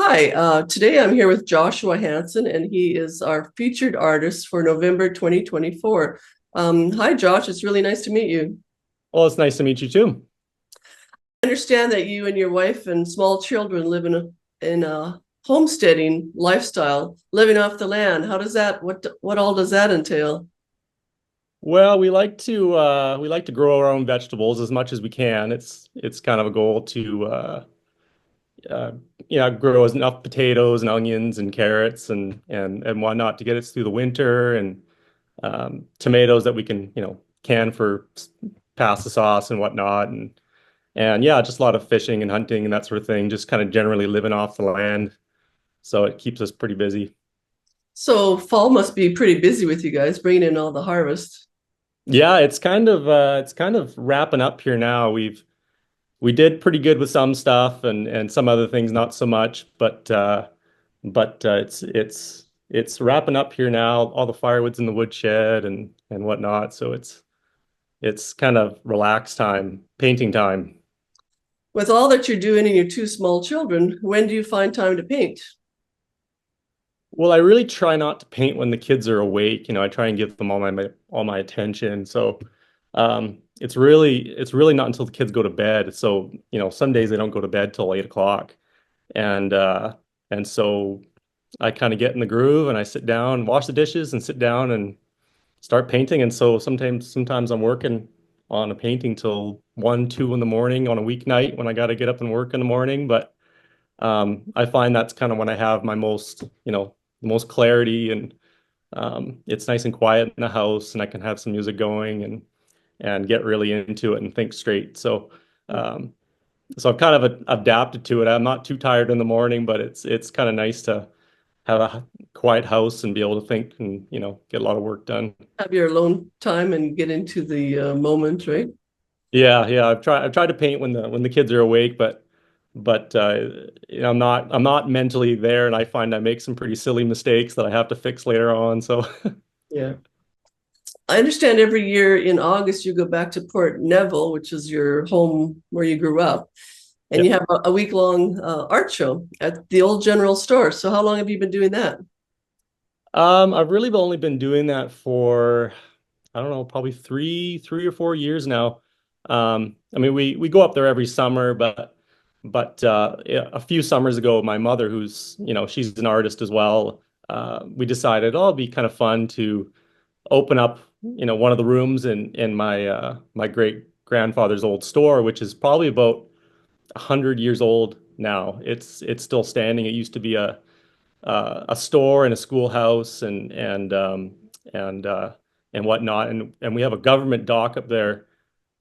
Hi, today I'm here with Joshua Hansen, and he is our featured artist for November 2024. Hi, Josh. It's really nice to meet you. Well, it's nice to meet you too. I understand that you and your wife and small children live in a homesteading lifestyle, living off the land. How does that? What all does that entail? Well, we like to grow our own vegetables as much as we can. It's kind of a goal to uh, grow enough potatoes and onions and carrots and whatnot to get us through the winter and tomatoes that we can can for pasta sauce and whatnot and yeah, just a lot of fishing and hunting and that sort of thing. Just kind of generally living off the land, so it keeps us pretty busy. So fall must be pretty busy with you guys, bringing in all the harvest. Yeah, it's kind of wrapping up here now. We did pretty good with some stuff and some other things not so much, but it's wrapping up here now. All the firewood's in the woodshed and whatnot, so it's kind of relaxed time, painting time. With all that you're doing and your two small children, when do you find time to paint? Well, I really try not to paint when the kids are awake. I try and give them all my attention. So it's really not until the kids go to bed. So, some days they don't go to bed till 8 o'clock. And so I kind of get in the groove and I sit down, wash the dishes and sit down and start painting. And so sometimes I'm working on a painting till 1, 2 in the morning on a weeknight when I got to get up and work in the morning. But I find that's kind of when I have my the most clarity, and it's nice and quiet in the house and I can have some music going and get really into it and think straight. So I've kind of adapted to it. I'm not too tired in the morning, but it's kind of nice to have a quiet house and be able to think and get a lot of work done. Have your alone time and get into the moment, right? Yeah. I've tried to paint when the kids are awake, but I'm not mentally there, and I find I make some pretty silly mistakes that I have to fix later on. So Yeah. I understand every year in August you go back to Port Neville, which is your home where you grew up, and yeah. you have a week-long art show at the old general store. So how long have you been doing that? I've really only been doing that for, I don't know, probably three or 4 years now. I mean, we go up there every summer, but yeah, a few summers ago, my mother, who's, she's an artist as well, we decided, oh, it'd be kind of fun to open up, one of the rooms in my great grandfather's old store, which is probably about 100 years old now. It's still standing. It used to be a store and a schoolhouse and whatnot, and we have a government dock up there,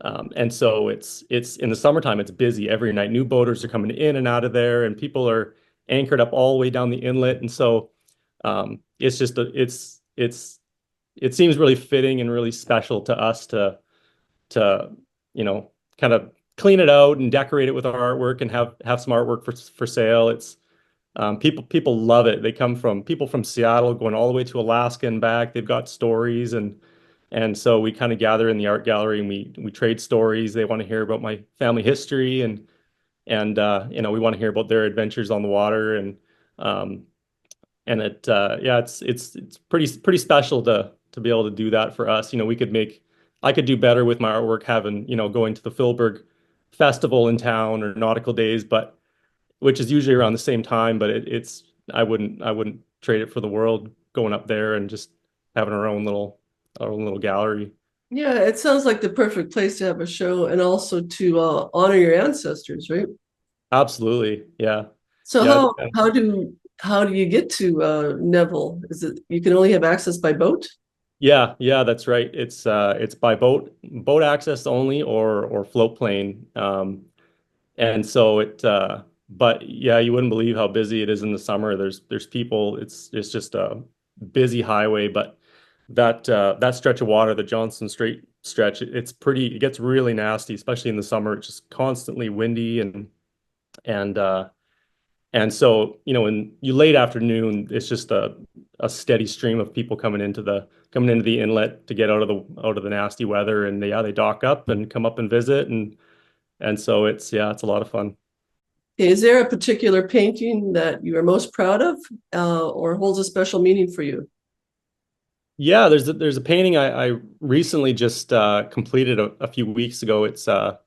and so it's in the summertime it's busy every night. New boaters are coming in and out of there, and people are anchored up all the way down the inlet, and so it's just it seems really fitting and really special to us to kind of clean it out and decorate it with our artwork and have some artwork for sale. It's people love it. They come from people from Seattle going all the way to Alaska and back. They've got stories, and so we kind of gather in the art gallery and we trade stories. They want to hear about my family history, and we want to hear about their adventures on the water, um and it's pretty special to be able to do that for us. I could do better with my artwork having, going to the Philburg Festival in town or Nautical Days, but which is usually around the same time, but it's I wouldn't trade it for the world, going up there and just having our own little gallery. Yeah, it sounds like the perfect place to have a show and also to honor your ancestors, right? Absolutely. Yeah. So Yeah. how do you get to Neville? Is it you can only have access by boat? Yeah, that's right. It's by boat access only or float plane. And so but yeah, you wouldn't believe how busy it is in the summer. There's people. It's just a busy highway, but that stretch of water, the Johnson Strait stretch, it gets really nasty, especially in the summer. It's just constantly windy and uh and so, in you late afternoon, it's just a steady stream of people coming into the inlet to get out of the nasty weather, and they dock up and come up and visit, and so it's a lot of fun. Is there a particular painting that you are most proud of, or holds a special meaning for you? Yeah, there's a painting I recently just completed a few weeks ago. It's a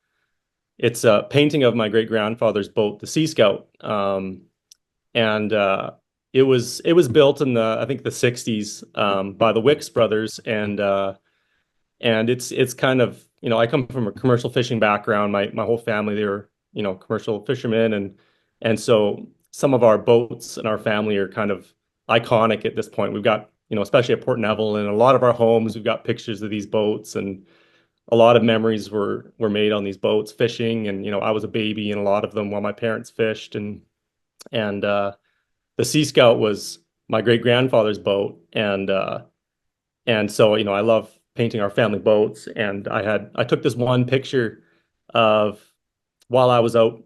painting of my great grandfather's boat, the Sea Scout, and it was built in the I think the 60s by the Wicks brothers, and it's kind of, I come from a commercial fishing background. My whole family, they were, commercial fishermen, and so some of our boats in our family are kind of iconic at this point. We've got, especially at Port Neville, and a lot of our homes, we've got pictures of these boats, and a lot of memories were made on these boats fishing. And I was a baby in a lot of them while my parents fished, and the Sea Scout was my great grandfather's boat, and so, I love painting our family boats. And I took this one picture of while I was out,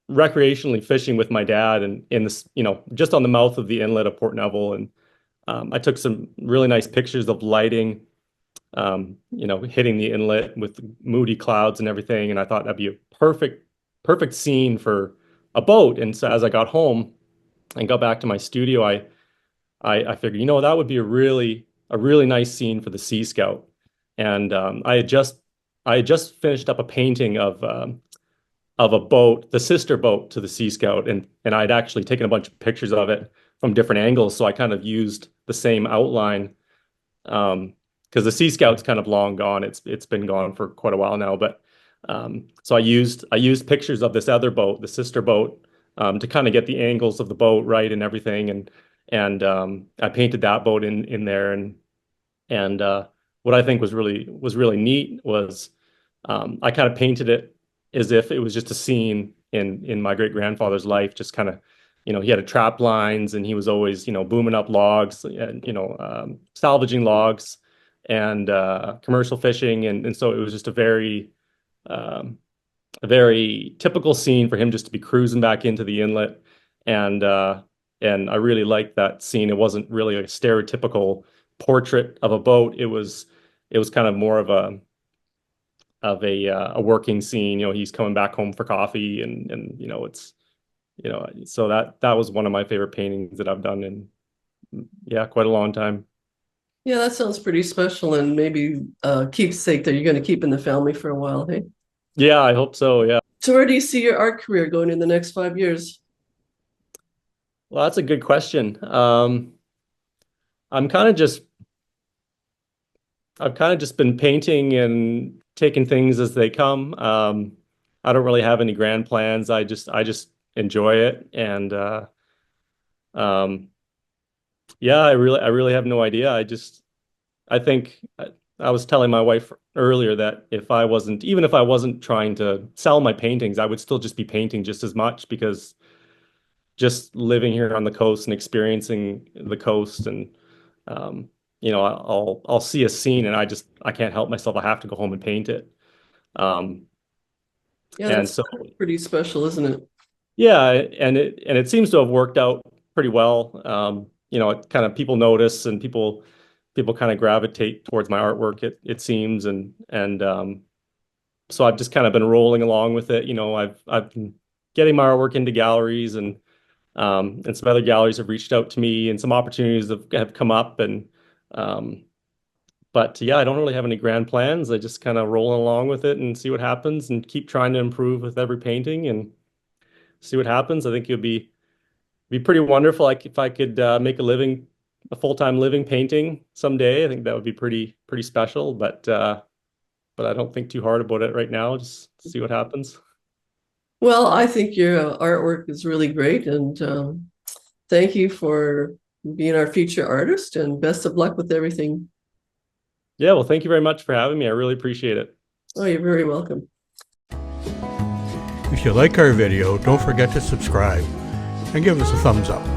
recreationally fishing with my dad, and in this, just on the mouth of the inlet of Port Neville. And I took some really nice pictures of lighting, hitting the inlet with moody clouds and everything. And I thought that'd be a perfect scene for a boat. And so as I got home and got back to my studio, I figured, that would be a really nice scene for the Sea Scout. And I had just finished up a painting of a boat, the sister boat to the Sea Scout, and I'd actually taken a bunch of pictures of it from different angles. So I kind of used the same outline, because the Sea Scout's kind of long gone. It's been gone for quite a while now, but so I used pictures of this other boat, the sister boat, to kind of get the angles of the boat right and everything. And I painted that boat in there. And what I think was really neat was, I kind of painted it as if it was just a scene in my great grandfather's life. Just kind of, he had a trap lines, and he was always, booming up logs, and salvaging logs, and commercial fishing. And so it was just um, a very typical scene for him just to be cruising back into the inlet. And I really liked that scene. It wasn't really a stereotypical portrait of a boat. It was kind of more of a working scene. He's coming back home for coffee, and so that was one of my favorite paintings that I've done in, yeah, quite a long time. Yeah, that sounds pretty special, and maybe keepsake that you're going to keep in the family for a while, hey? Yeah, I hope so. Yeah. So where do you see your art career going in the next 5 years? Well, that's a good question. I'm kind of just I've kind of just been painting and taking things as they come. I don't really have any grand plans. I just enjoy it. And um, yeah, I really have no idea. I think I was telling my wife earlier that even if I wasn't trying to sell my paintings, I would still just be painting just as much, because just living here on the coast and experiencing the coast, and I'll see a scene, and I can't help myself. I have to go home and paint it. Um, Yeah, and that's so pretty special, isn't it? yeah, and it seems to have worked out pretty well. It kind of, people notice, and people kind of gravitate towards my artwork. It seems, and so I've just kind of been rolling along with it. I've been getting my artwork into galleries, and some other galleries have reached out to me, and some opportunities have come up. Um, but yeah, I don't really have any grand plans. I just kind of rolling along with it and see what happens, and keep trying to improve with every painting and see what happens. I think it would be pretty wonderful, like if I could make a full-time living painting someday. I think that would be pretty special. But I don't think too hard about it right now. Just see what happens. Well, I think your artwork is really great, and thank you for being our feature artist, and best of luck with everything. Yeah, well, thank you very much for having me. I really appreciate it. Oh, you're very welcome. If you like our video, don't forget to subscribe and give us a thumbs up.